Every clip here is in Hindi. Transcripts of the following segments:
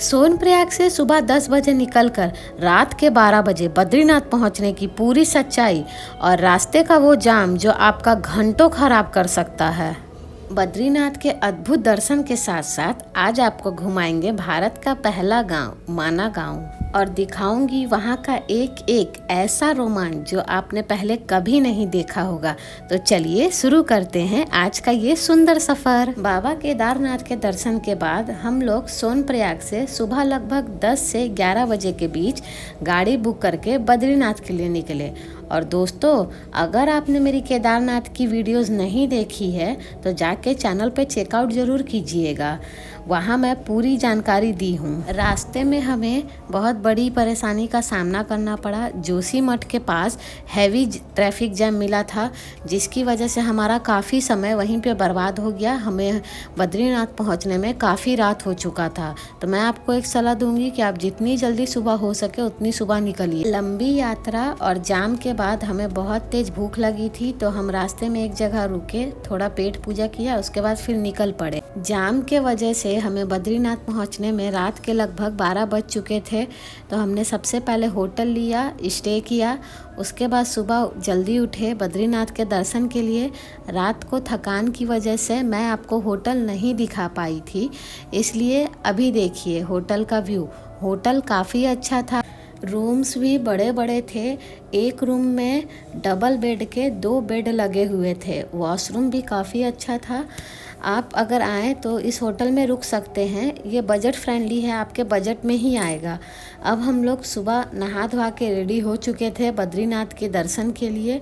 सोनप्रयाग से सुबह 10 बजे निकलकर रात के 12 बजे बद्रीनाथ पहुंचने की पूरी सच्चाई और रास्ते का वो जाम जो आपका घंटों खराब कर सकता है। बद्रीनाथ के अद्भुत दर्शन के साथ साथ आज आपको घुमाएंगे भारत का पहला गांव माना गांव और दिखाऊंगी वहां का एक एक ऐसा रोमांच जो आपने पहले कभी नहीं देखा होगा। तो चलिए शुरू करते हैं आज का ये सुंदर सफर। बाबा केदारनाथ के दर्शन के बाद हम लोग सोनप्रयाग से सुबह लगभग 10 से 11 बजे के बीच गाड़ी बुक करके बद्रीनाथ के लिए निकले। और दोस्तों, अगर आपने मेरी केदारनाथ की वीडियोस नहीं देखी है तो जाके चैनल पे चेकआउट ज़रूर कीजिएगा, वहाँ मैं पूरी जानकारी दी हूँ। रास्ते में हमें बहुत बड़ी परेशानी का सामना करना पड़ा। जोशीमठ के पास हैवी ट्रैफिक जैम मिला था, जिसकी वजह से हमारा काफ़ी समय वहीं पे बर्बाद हो गया। हमें बद्रीनाथ पहुँचने में काफ़ी रात हो चुका था। तो मैं आपको एक सलाह दूंगी कि आप जितनी जल्दी सुबह हो सके उतनी सुबह निकलिए। लंबी यात्रा और जाम के बाद हमें बहुत तेज़ भूख लगी थी, तो हम रास्ते में एक जगह रुके, थोड़ा पेट पूजा किया, उसके बाद फिर निकल पड़े। जाम के वजह से हमें बद्रीनाथ पहुंचने में रात के लगभग 12 बज चुके थे। तो हमने सबसे पहले होटल लिया, स्टे किया, उसके बाद सुबह जल्दी उठे बद्रीनाथ के दर्शन के लिए। रात को थकान की वजह से मैं आपको होटल नहीं दिखा पाई थी, इसलिए अभी देखिए होटल का व्यू। होटल काफ़ी अच्छा था, रूम्स भी बड़े बड़े थे। एक रूम में डबल बेड के 2 बेड लगे हुए थे। वॉशरूम भी काफ़ी अच्छा था। आप अगर आएँ तो इस होटल में रुक सकते हैं, ये बजट फ्रेंडली है, आपके बजट में ही आएगा। अब हम लोग सुबह नहा धोवा के रेडी हो चुके थे बद्रीनाथ के दर्शन के लिए।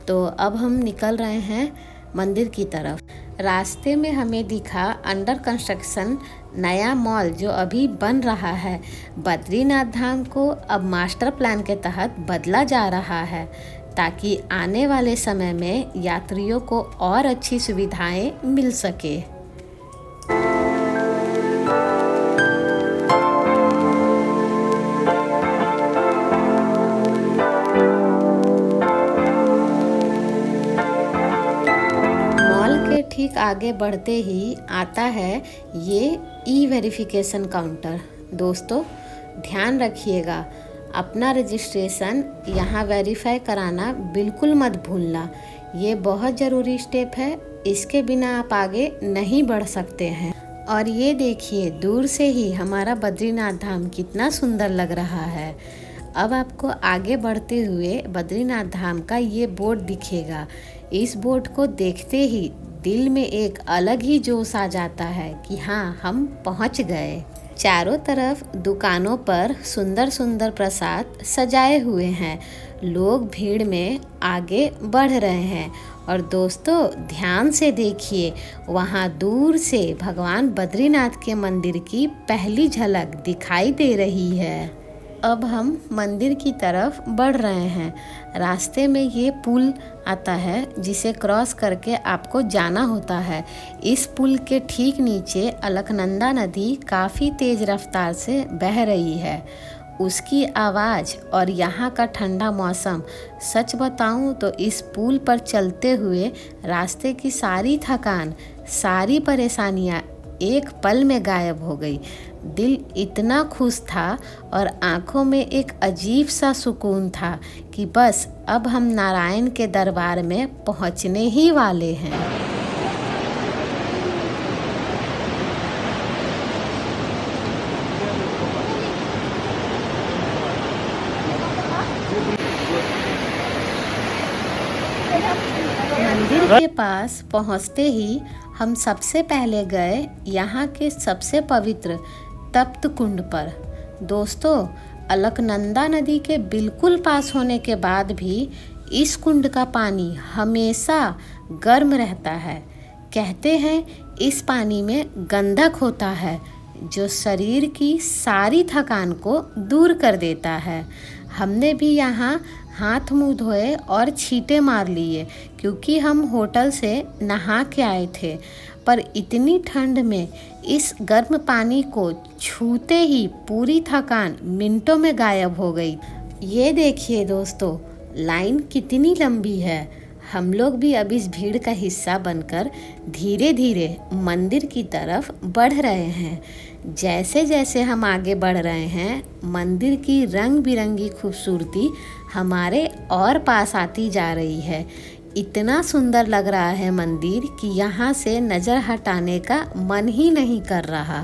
तो अब हम निकल रहे हैं मंदिर की तरफ। रास्ते में हमें दिखा अंडर कंस्ट्रक्शन नया मॉल जो अभी बन रहा है। बद्रीनाथ धाम को अब मास्टर प्लान के तहत बदला जा रहा है, ताकि आने वाले समय में यात्रियों को और अच्छी सुविधाएं मिल सके। ठीक आगे बढ़ते ही आता है ये ई वेरिफिकेशन काउंटर। दोस्तों ध्यान रखिएगा, अपना रजिस्ट्रेशन यहाँ वेरीफाई कराना बिल्कुल मत भूलना। ये बहुत ज़रूरी स्टेप है, इसके बिना आप आगे नहीं बढ़ सकते हैं। और ये देखिए दूर से ही हमारा बद्रीनाथ धाम कितना सुंदर लग रहा है। अब आपको आगे बढ़ते हुए बद्रीनाथ धाम का ये बोर्ड दिखेगा। इस बोर्ड को देखते ही दिल में एक अलग ही जोश आ जाता है कि हाँ, हम पहुँच गए। चारों तरफ दुकानों पर सुंदर सुंदर प्रसाद सजाए हुए हैं। लोग भीड़ में आगे बढ़ रहे हैं। और दोस्तों ध्यान से देखिए, वहाँ दूर से भगवान बद्रीनाथ के मंदिर की पहली झलक दिखाई दे रही है। अब हम मंदिर की तरफ बढ़ रहे हैं। रास्ते में ये पुल आता है जिसे क्रॉस करके आपको जाना होता है। इस पुल के ठीक नीचे अलकनंदा नदी काफ़ी तेज़ रफ्तार से बह रही है। उसकी आवाज़ और यहाँ का ठंडा मौसम, सच बताऊँ तो इस पुल पर चलते हुए रास्ते की सारी थकान, सारी परेशानियाँ एक पल में गायब हो गई। दिल इतना खुश था और आंखों में एक अजीब सा सुकून था कि बस अब हम नारायण के दरबार में पहुंचने ही वाले हैं। मंदिर के पास पहुंचते ही हम सबसे पहले गए यहाँ के सबसे पवित्र तप्त कुंड पर। दोस्तों, अलकनंदा नदी के बिल्कुल पास होने के बाद भी इस कुंड का पानी हमेशा गर्म रहता है। कहते हैं इस पानी में गंधक होता है जो शरीर की सारी थकान को दूर कर देता है। हमने भी यहाँ हाथ मुँह धोए और छींटे मार लिए, क्योंकि हम होटल से नहा के आए थे। पर इतनी ठंड में इस गर्म पानी को छूते ही पूरी थकान मिनटों में गायब हो गई। ये देखिए दोस्तों, लाइन कितनी लंबी है। हम लोग भी अब इस भीड़ का हिस्सा बनकर धीरे धीरे मंदिर की तरफ बढ़ रहे हैं। जैसे जैसे हम आगे बढ़ रहे हैं, मंदिर की रंग बिरंगी खूबसूरती हमारे और पास आती जा रही है। इतना सुंदर लग रहा है मंदिर कि यहाँ से नज़र हटाने का मन ही नहीं कर रहा।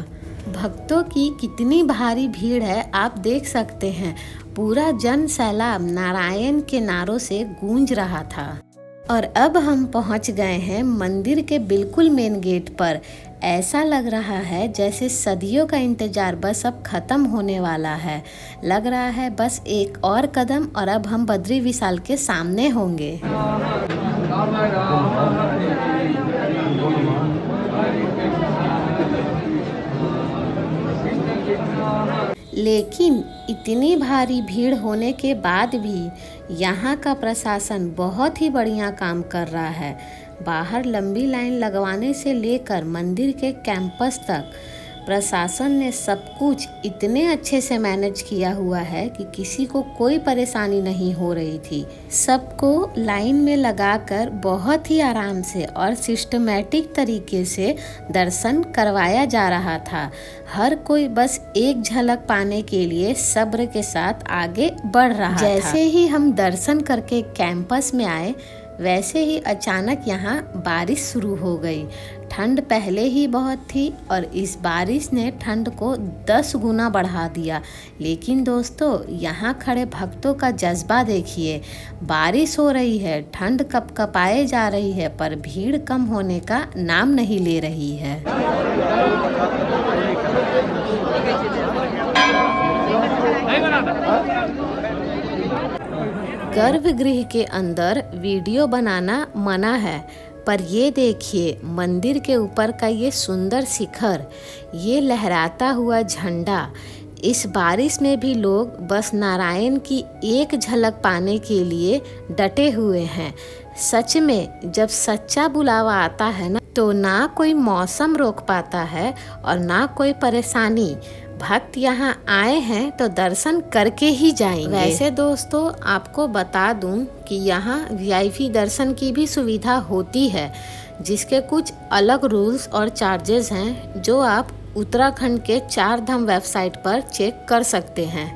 भक्तों की कितनी भारी भीड़ है आप देख सकते हैं। पूरा जन सैलाब नारायण के नारों से गूंज रहा था। और अब हम पहुंच गए हैं मंदिर के बिल्कुल मेन गेट पर। ऐसा लग रहा है जैसे सदियों का इंतजार बस अब खत्म होने वाला है। लग रहा है बस एक और कदम और अब हम बद्री विशाल के सामने होंगे। लेकिन इतनी भारी भीड़ होने के बाद भी यहाँ का प्रशासन बहुत ही बढ़िया काम कर रहा है। बाहर लंबी लाइन लगवाने से लेकर मंदिर के कैंपस तक प्रशासन ने सब कुछ इतने अच्छे से मैनेज किया हुआ है कि किसी को कोई परेशानी नहीं हो रही थी। सबको लाइन में लगाकर बहुत ही आराम से और सिस्टमैटिक तरीके से दर्शन करवाया जा रहा था। हर कोई बस एक झलक पाने के लिए सब्र के साथ आगे बढ़ रहा था। जैसे ही हम दर्शन करके कैंपस में आए, वैसे ही अचानक यहाँ बारिश शुरू हो गई। ठंड पहले ही बहुत थी और इस बारिश ने ठंड को 10 गुना बढ़ा दिया। लेकिन दोस्तों, यहाँ खड़े भक्तों का जज्बा देखिए। बारिश हो रही है, ठंड कपकपाए जा रही है, पर भीड़ कम होने का नाम नहीं ले रही है। गर्भगृह के अंदर वीडियो बनाना मना है, पर ये देखिए मंदिर के ऊपर का ये सुंदर शिखर, ये लहराता हुआ झंडा। इस बारिश में भी लोग बस नारायण की एक झलक पाने के लिए डटे हुए हैं। सच में जब सच्चा बुलावा आता है ना, तो ना कोई मौसम रोक पाता है और ना कोई परेशानी। भक्त यहाँ आए हैं तो दर्शन करके ही जाएंगे। वैसे दोस्तों, आपको बता दूं कि यहाँ वीआईपी दर्शन की भी सुविधा होती है, जिसके कुछ अलग रूल्स और चार्जेस हैं, जो आप उत्तराखंड के 4 धाम वेबसाइट पर चेक कर सकते हैं।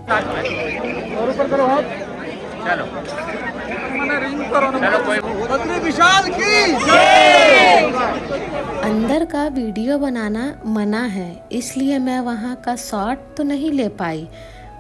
अंदर का वीडियो बनाना मना है, इसलिए मैं वहाँ का शॉट तो नहीं ले पाई,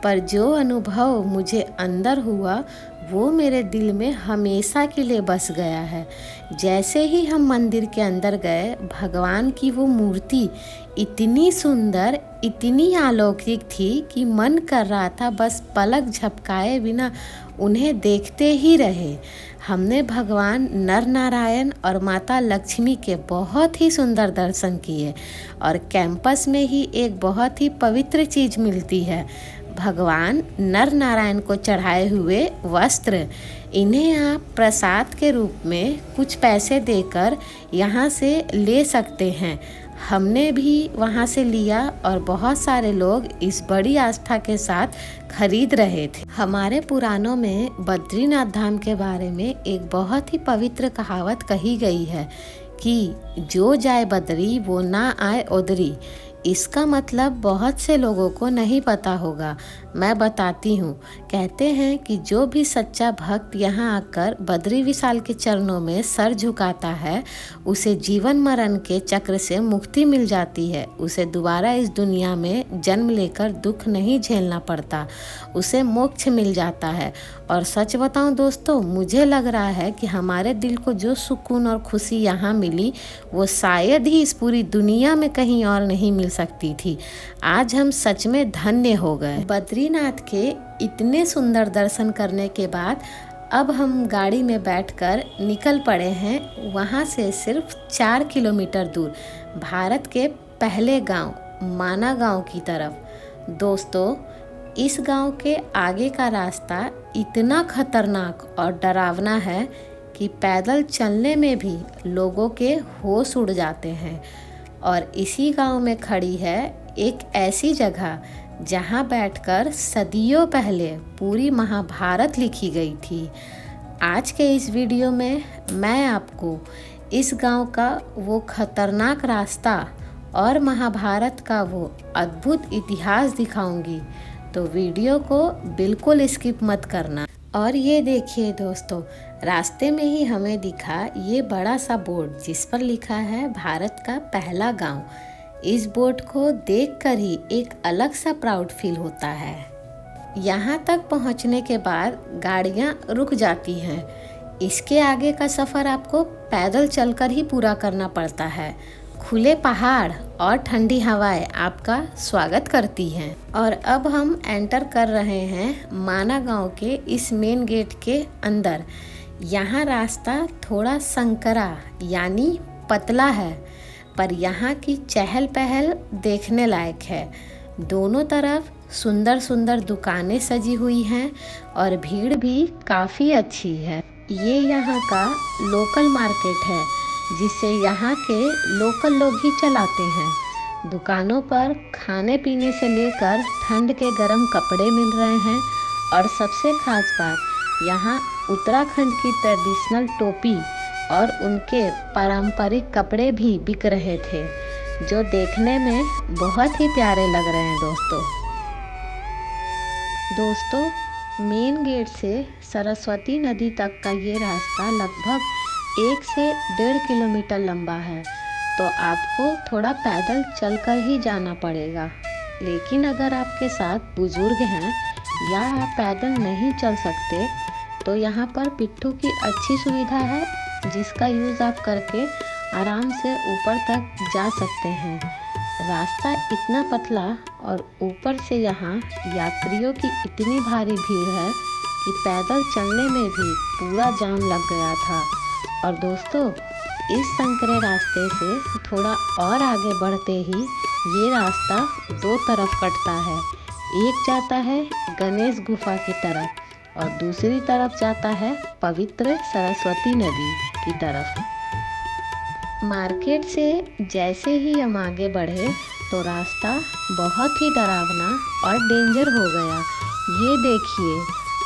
पर जो अनुभव मुझे अंदर हुआ वो मेरे दिल में हमेशा के लिए बस गया है। जैसे ही हम मंदिर के अंदर गए, भगवान की वो मूर्ति इतनी सुंदर, इतनी अलौकिक थी कि मन कर रहा था बस पलक झपकाए बिना उन्हें देखते ही रहे। हमने भगवान नर नारायण और माता लक्ष्मी के बहुत ही सुंदर दर्शन किए। और कैंपस में ही एक बहुत ही पवित्र चीज़ मिलती है, भगवान नर नारायण को चढ़ाए हुए वस्त्र। इन्हें आप प्रसाद के रूप में कुछ पैसे देकर यहाँ से ले सकते हैं। हमने भी वहाँ से लिया और बहुत सारे लोग इस बड़ी आस्था के साथ खरीद रहे थे। हमारे पुराणों में बद्रीनाथ धाम के बारे में एक बहुत ही पवित्र कहावत कही गई है कि जो जाए बद्री वो ना आए ओदरी। इसका मतलब बहुत से लोगों को नहीं पता होगा, मैं बताती हूँ। कहते हैं कि जो भी सच्चा भक्त यहाँ आकर बद्री विशाल के चरणों में सर झुकाता है, उसे जीवन मरण के चक्र से मुक्ति मिल जाती है। उसे दोबारा इस दुनिया में जन्म लेकर दुख नहीं झेलना पड़ता, उसे मोक्ष मिल जाता है। और सच बताऊँ दोस्तों, मुझे लग रहा है कि हमारे दिल को जो सुकून और खुशी यहाँ मिली, वो शायद ही इस पूरी दुनिया में कहीं और नहीं मिल सकती थी। आज हम सच में धन्य हो गए। बद्रीनाथ के इतने सुंदर दर्शन करने के बाद अब हम गाड़ी में बैठकर निकल पड़े हैं वहाँ से सिर्फ 4 किलोमीटर दूर भारत के पहले गांव माना गांव की तरफ। दोस्तों, इस गांव के आगे का रास्ता इतना खतरनाक और डरावना है कि पैदल चलने में भी लोगों के होश उड़ जाते हैं। और इसी गांव में खड़ी है एक ऐसी जगह जहां बैठकर सदियों पहले पूरी महाभारत लिखी गई थी। आज के इस वीडियो में मैं आपको इस गांव का वो खतरनाक रास्ता और महाभारत का वो अद्भुत इतिहास दिखाऊंगी, तो वीडियो को बिल्कुल स्किप मत करना। और ये देखिए दोस्तों, रास्ते में ही हमें दिखा ये बड़ा सा बोर्ड जिस पर लिखा है भारत का पहला गांव। इस बोर्ड को देखकर ही एक अलग सा प्राउड फील होता है। यहाँ तक पहुँचने के बाद गाड़ियाँ रुक जाती हैं। इसके आगे का सफ़र आपको पैदल चलकर ही पूरा करना पड़ता है। खुले पहाड़ और ठंडी हवाएं आपका स्वागत करती हैं। और अब हम एंटर कर रहे हैं माना गांव के इस मेन गेट के अंदर। यहाँ रास्ता थोड़ा संकरा यानी पतला है, पर यहाँ की चहल पहल देखने लायक है। दोनों तरफ सुंदर सुंदर दुकानें सजी हुई हैं और भीड़ भी काफ़ी अच्छी है। ये यहाँ का लोकल मार्केट है जिसे यहाँ के लोकल लोग ही चलाते हैं। दुकानों पर खाने पीने से लेकर ठंड के गर्म कपड़े मिल रहे हैं और सबसे खास बात, यहाँ उत्तराखंड की ट्रेडिशनल टोपी और उनके पारंपरिक कपड़े भी बिक रहे थे, जो देखने में बहुत ही प्यारे लग रहे हैं दोस्तों, मेन गेट से सरस्वती नदी तक का ये रास्ता लगभग 1 से 1.5 किलोमीटर लंबा है, तो आपको थोड़ा पैदल चलकर ही जाना पड़ेगा। लेकिन अगर आपके साथ बुजुर्ग हैं या आप पैदल नहीं चल सकते, तो यहाँ पर पिट्ठू की अच्छी सुविधा है, जिसका यूज़ आप करके आराम से ऊपर तक जा सकते हैं। रास्ता इतना पतला और ऊपर से यहाँ यात्रियों की इतनी भारी भीड़ है कि पैदल चलने में भी पूरा जाम लग गया था। और दोस्तों, इस संकरे रास्ते से थोड़ा और आगे बढ़ते ही ये रास्ता 2 तरफ कटता है। एक जाता है गणेश गुफा की तरफ और दूसरी तरफ जाता है पवित्र सरस्वती नदी की तरफ। मार्केट से जैसे ही हम आगे बढ़े तो रास्ता बहुत ही डरावना और डेंजर हो गया। ये देखिए,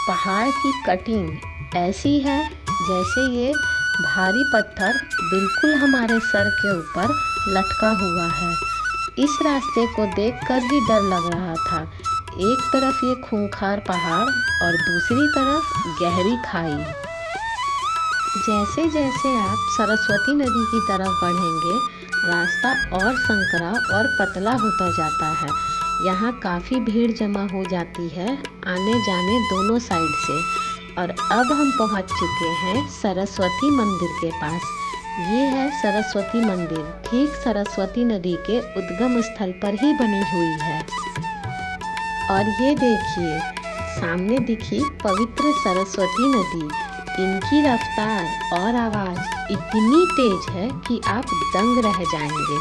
पहाड़ की कटिंग ऐसी है जैसे ये भारी पत्थर बिल्कुल हमारे सर के ऊपर लटका हुआ है। इस रास्ते को देखकर ही डर लग रहा था। एक तरफ ये खूंखार पहाड़ और दूसरी तरफ गहरी खाई। जैसे जैसे आप सरस्वती नदी की तरफ बढ़ेंगे, रास्ता और संकरा और पतला होता जाता है। यहाँ काफ़ी भीड़ जमा हो जाती है आने जाने दोनों साइड से। और अब हम पहुँच चुके हैं सरस्वती मंदिर के पास। ये है सरस्वती मंदिर, ठीक सरस्वती नदी के उद्गम स्थल पर ही बनी हुई है। और ये देखिए, सामने दिखी पवित्र सरस्वती नदी। इनकी रफ्तार और आवाज़ इतनी तेज है कि आप दंग रह जाएंगे।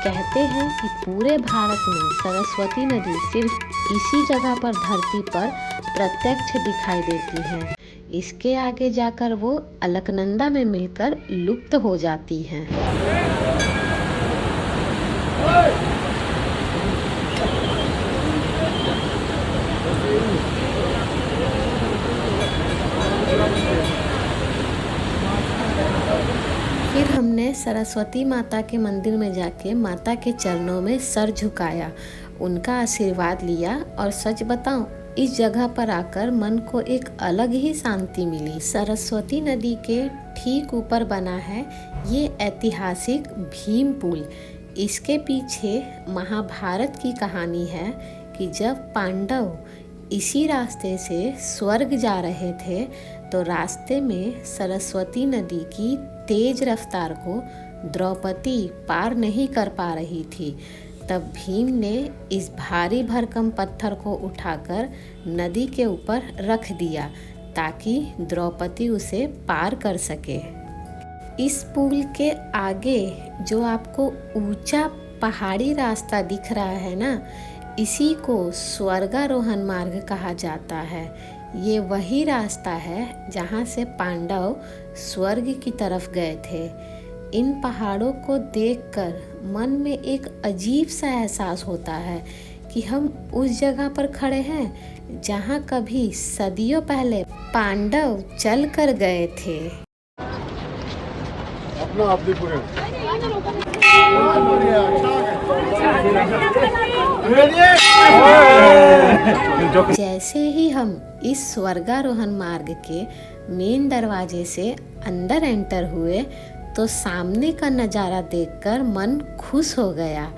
कहते हैं कि पूरे भारत में सरस्वती नदी सिर्फ इसी जगह पर धरती पर प्रत्यक्ष दिखाई देती है। इसके आगे जाकर वो अलकनंदा में मिलकर लुप्त हो जाती हैं। फिर हमने सरस्वती माता के मंदिर में जाके माता के चरणों में सर झुकाया, उनका आशीर्वाद लिया। और सच बताऊं, इस जगह पर आकर मन को एक अलग ही शांति मिली। सरस्वती नदी के ठीक ऊपर बना है ये ऐतिहासिक भीम पुल। इसके पीछे महाभारत की कहानी है कि जब पांडव इसी रास्ते से स्वर्ग जा रहे थे, तो रास्ते में सरस्वती नदी की तेज रफ्तार को द्रौपदी पार नहीं कर पा रही थी। तब भीम ने इस भारी भरकम पत्थर को उठाकर नदी के ऊपर रख दिया ताकि द्रौपदी उसे पार कर सके। इस पुल के आगे जो आपको ऊंचा पहाड़ी रास्ता दिख रहा है ना, इसी को स्वर्गारोहण मार्ग कहा जाता है। ये वही रास्ता है जहाँ से पांडव स्वर्ग की तरफ गए थे। इन पहाड़ों को देखकर मन में एक अजीब सा एहसास होता है कि हम उस जगह पर खड़े हैं जहाँ कभी सदियों पहले पांडव चल कर गए थे। अपना जैसे ही हम इस स्वर्गारोहण मार्ग के मेन दरवाजे से अंदर एंटर हुए तो सामने का नज़ारा देखकर मन खुश हो गया।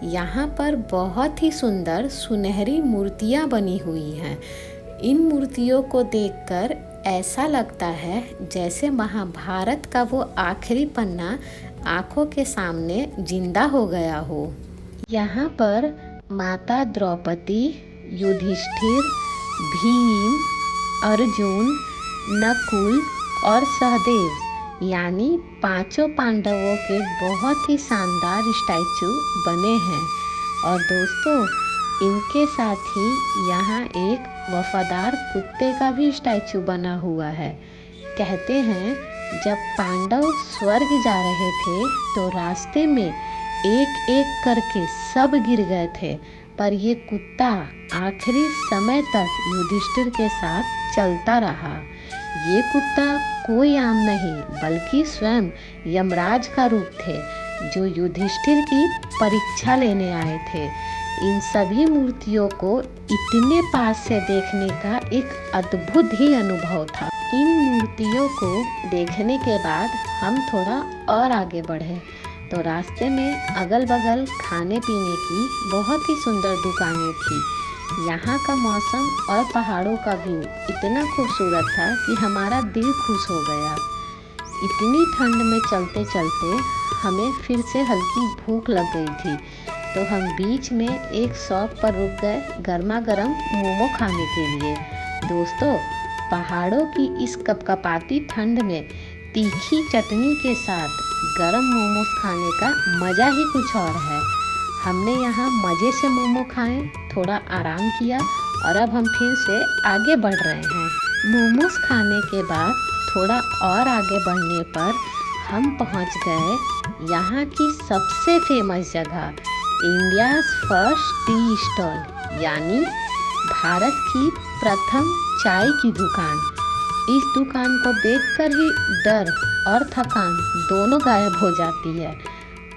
यहाँ पर बहुत ही सुंदर सुनहरी मूर्तियाँ बनी हुई हैं। इन मूर्तियों को देखकर ऐसा लगता है जैसे महाभारत का वो आखिरी पन्ना आँखों के सामने जिंदा हो गया हो। यहाँ पर माता द्रौपदी, युधिष्ठिर, भीम, अर्जुन, नकुल और सहदेव यानी पांचों पांडवों के बहुत ही शानदार स्टैचू बने हैं। और दोस्तों, इनके साथ ही यहाँ एक वफादार कुत्ते का भी स्टैचू बना हुआ है। कहते हैं जब पांडव स्वर्ग जा रहे थे तो रास्ते में एक एक करके सब गिर गए थे, पर ये कुत्ता आखिरी समय तक युधिष्ठिर के साथ चलता रहा। ये कुत्ता कोई आम नहीं बल्कि स्वयं यमराज का रूप थे जो युधिष्ठिर की परीक्षा लेने आए थे। इन सभी मूर्तियों को इतने पास से देखने का एक अद्भुत ही अनुभव था। इन मूर्तियों को देखने के बाद हम थोड़ा और आगे बढ़े तो रास्ते में अगल बगल खाने पीने की बहुत ही सुंदर दुकानें थी। यहाँ का मौसम और पहाड़ों का व्यू इतना खूबसूरत था कि हमारा दिल खुश हो गया। इतनी ठंड में चलते चलते हमें फिर से हल्की भूख लग गई थी तो हम बीच में एक शॉप पर रुक गए गर्मा गर्म मोमो खाने के लिए। दोस्तों, पहाड़ों की इस कपकपाती ठंड में तीखी चटनी के साथ गरम मोमोज खाने का मज़ा ही कुछ और है। हमने यहाँ मज़े से मोमो खाए, थोड़ा आराम किया और अब हम फिर से आगे बढ़ रहे हैं। मोमोज खाने के बाद थोड़ा और आगे बढ़ने पर हम पहुँच गए यहाँ की सबसे फेमस जगह, इंडियाज़ फर्स्ट टी स्टॉल यानी भारत की प्रथम चाय की दुकान। इस दुकान को देखकर ही डर और थकान दोनों गायब हो जाती है।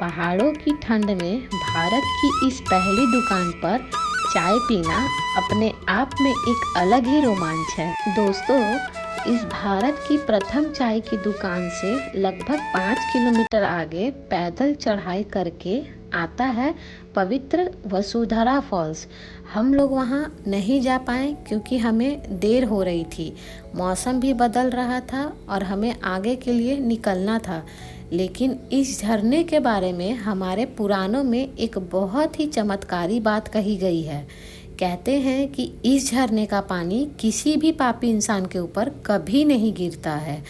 पहाड़ों की ठंड में भारत की इस पहली दुकान पर चाय पीना अपने आप में एक अलग ही रोमांच है। दोस्तों, इस भारत की प्रथम चाय की दुकान से लगभग 5 किलोमीटर आगे पैदल चढ़ाई करके आता है पवित्र वसुधारा फॉल्स। हम लोग वहाँ नहीं जा पाए क्योंकि हमें देर हो रही थी, मौसम भी बदल रहा था और हमें आगे के लिए निकलना था। लेकिन इस झरने के बारे में हमारे पुराणों में एक बहुत ही चमत्कारी बात कही गई है। कहते हैं कि इस झरने का पानी किसी भी पापी इंसान के ऊपर कभी नहीं गिरता है।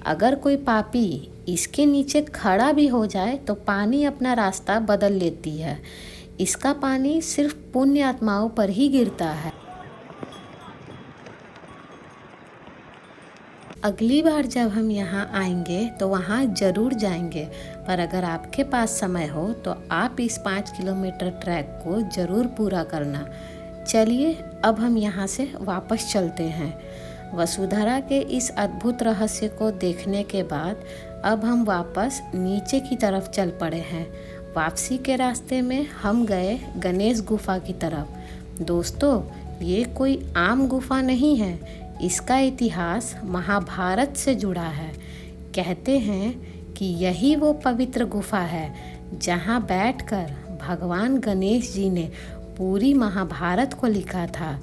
अगर कोई पापी इसके नीचे खड़ा भी हो जाए तो पानी अपना रास्ता बदल लेती है। इसका पानी सिर्फ पुण्य आत्माओं पर ही गिरता है। अगली बार जब हम यहाँ आएंगे तो वहाँ ज़रूर जाएंगे, पर अगर आपके पास समय हो तो आप इस 5 किलोमीटर ट्रैक को ज़रूर पूरा करना। चलिए अब हम यहाँ से वापस चलते हैं। वसुधारा के इस अद्भुत रहस्य को देखने के बाद अब हम वापस नीचे की तरफ चल पड़े हैं। वापसी के रास्ते में हम गए गणेश गुफा की तरफ। दोस्तों, ये कोई आम गुफा नहीं है, इसका इतिहास महाभारत से जुड़ा है। कहते हैं कि यही वो पवित्र गुफा है जहाँ बैठकर भगवान गणेश जी ने पूरी महाभारत को लिखा था,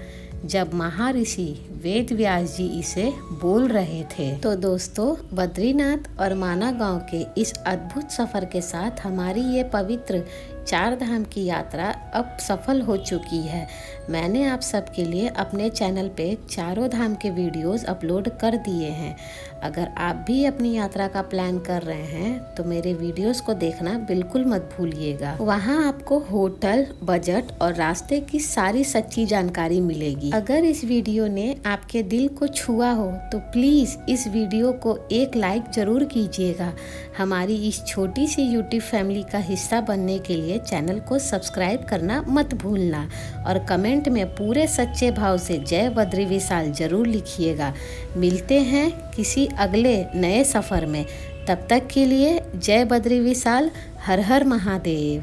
जब महर्षि वेद व्यास जी इसे बोल रहे थे। तो दोस्तों, बद्रीनाथ और माना गांव के इस अद्भुत सफ़र के साथ हमारी ये पवित्र 4 धाम की यात्रा अब सफल हो चुकी है। मैंने आप सबके लिए अपने चैनल पे चारों धाम के वीडियोस अपलोड कर दिए हैं। अगर आप भी अपनी यात्रा का प्लान कर रहे हैं तो मेरे वीडियोस को देखना बिल्कुल मत भूलिएगा। वहाँ आपको होटल, बजट और रास्ते की सारी सच्ची जानकारी मिलेगी। अगर इस वीडियो ने आपके दिल को छुआ हो तो प्लीज़ इस वीडियो को एक लाइक ज़रूर कीजिएगा। हमारी इस छोटी सी यूट्यूब फैमिली का हिस्सा बनने के लिए चैनल को सब्सक्राइब करना मत भूलना और कमेंट में पूरे सच्चे भाव से जय बद्री विशाल ज़रूर लिखिएगा। मिलते हैं किसी अगले नए सफ़र में। तब तक के लिए जय बद्री विशाल, हर हर महादेव।